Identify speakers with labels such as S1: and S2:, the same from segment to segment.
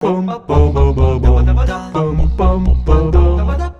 S1: Bum, bum, bum, bum, bum, bum, bum, bum,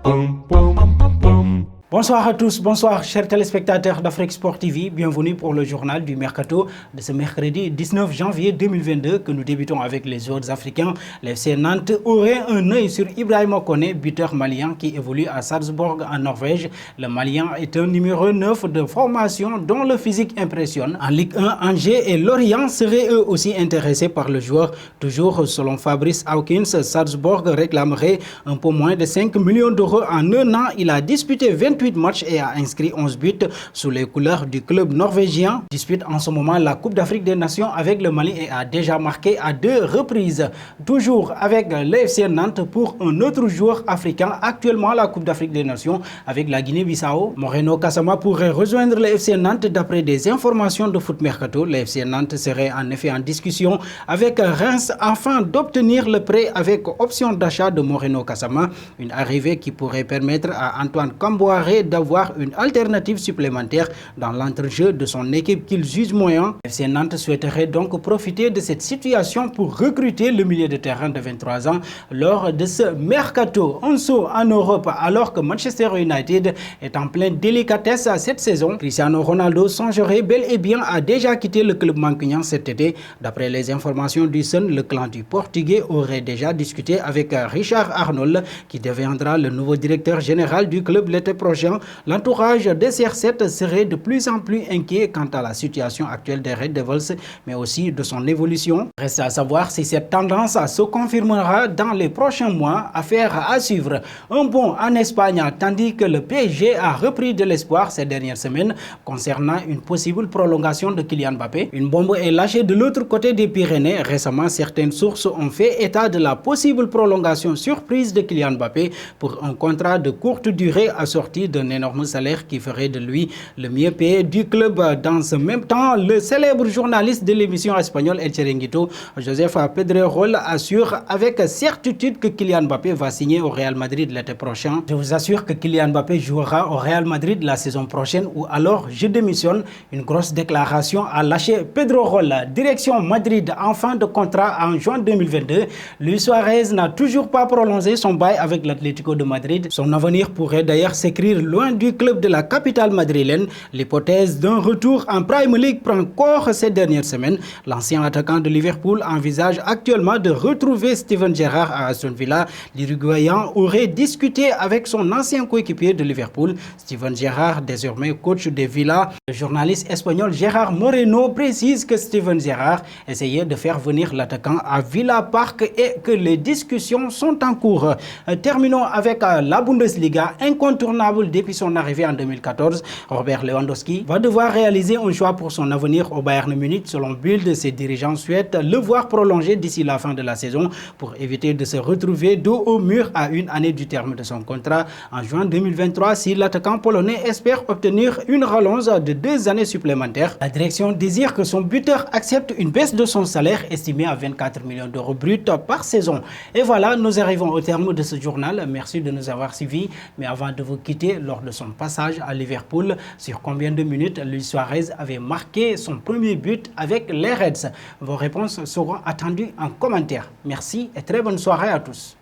S1: bum, bum, bum.
S2: Bonsoir à tous, bonsoir chers téléspectateurs d'Afrique Sport TV. Bienvenue pour le journal du Mercato de ce mercredi 19 janvier 2022 que nous débutons avec les joueurs africains. L'FC Nantes aurait un œil sur Ibrahima Koné, buteur malien qui évolue à Salzbourg en Norvège. Le malien est un numéro 9 de formation dont le physique impressionne. En Ligue 1, Angers et Lorient seraient eux aussi intéressés par le joueur. Toujours selon Fabrice Hawkins, Salzbourg réclamerait un peu moins de 5 millions d'euros en un an. Il a disputé 28 matchs et a inscrit 11 buts sous les couleurs du club norvégien. Dispute en ce moment la Coupe d'Afrique des Nations avec le Mali et a déjà marqué à 2 reprises. Toujours avec l'FC Nantes pour un autre joueur africain actuellement à la Coupe d'Afrique des Nations avec la Guinée-Bissau. Moreno Kassama pourrait rejoindre le FC Nantes d'après des informations de Foot Mercato. Le FC Nantes serait en effet en discussion avec Reims afin d'obtenir le prêt avec option d'achat de Moreno Kassama. Une arrivée qui pourrait permettre à Antoine Camboire d'avoir une alternative supplémentaire dans l'entrejeu de son équipe qu'il juge moyen. FC Nantes souhaiterait donc profiter de cette situation pour recruter le milieu de terrain de 23 ans lors de ce mercato. Un saut en Europe alors que Manchester United est en pleine délicatesse cette saison. Cristiano Ronaldo songerait bel et bien à déjà quitter le club mancunien cet été. D'après les informations du Sun, le clan du Portugais aurait déjà discuté avec Richard Arnold qui deviendra le nouveau directeur général du club l'été prochain. L'entourage des CR7 serait de plus en plus inquiet quant à la situation actuelle des Red Devils, mais aussi de son évolution. Reste à savoir si cette tendance se confirmera dans les prochains mois. Affaire à suivre. Un bond en Espagne, tandis que le PSG a repris de l'espoir ces dernières semaines concernant une possible prolongation de Kylian Mbappé. Une bombe est lâchée de l'autre côté des Pyrénées. Récemment, certaines sources ont fait état de la possible prolongation surprise de Kylian Mbappé pour un contrat de courte durée assorti d'un énorme salaire qui ferait de lui le mieux payé du club. Dans ce même temps, le célèbre journaliste de l'émission espagnole El Chiringuito, Joseph Pedrerol, assure avec certitude que Kylian Mbappé va signer au Real Madrid l'été prochain. Je vous assure que Kylian Mbappé jouera au Real Madrid la saison prochaine ou alors je démissionne. Une grosse déclaration a lâché Pedrerol. Direction Madrid en fin de contrat en juin 2022. Luis Suarez n'a toujours pas prolongé son bail avec l'Atlético de Madrid. Son avenir pourrait d'ailleurs s'écrire loin du club de la capitale madrilène. L'hypothèse d'un retour en Premier League prend corps ces dernières semaines. L'ancien attaquant de Liverpool envisage actuellement de retrouver Steven Gerrard à Aston Villa. L'Uruguayen aurait discuté avec son ancien coéquipier de Liverpool, Steven Gerrard, désormais coach de Villa. Le journaliste espagnol Gérard Moreno précise que Steven Gerrard essayait de faire venir l'attaquant à Villa Park et que les discussions sont en cours. Terminons avec la Bundesliga, incontournable depuis son arrivée en 2014. Robert Lewandowski va devoir réaliser un choix pour son avenir au Bayern Munich. Selon Bild, ses dirigeants souhaitent le voir prolonger d'ici la fin de la saison pour éviter de se retrouver dos au mur à une année du terme de son contrat en juin 2023 si l'attaquant polonais espère obtenir une rallonge de 2 années supplémentaires. La direction désire que son buteur accepte une baisse de son salaire estimé à 24 millions d'euros bruts par saison. Et voilà, nous arrivons au terme de ce journal. Merci de nous avoir suivis. Mais avant de vous quitter, lors de son passage à Liverpool, sur combien de minutes Luis Suarez avait marqué son premier but avec les Reds? Vos réponses seront attendues en commentaire. Merci et très bonne soirée à tous.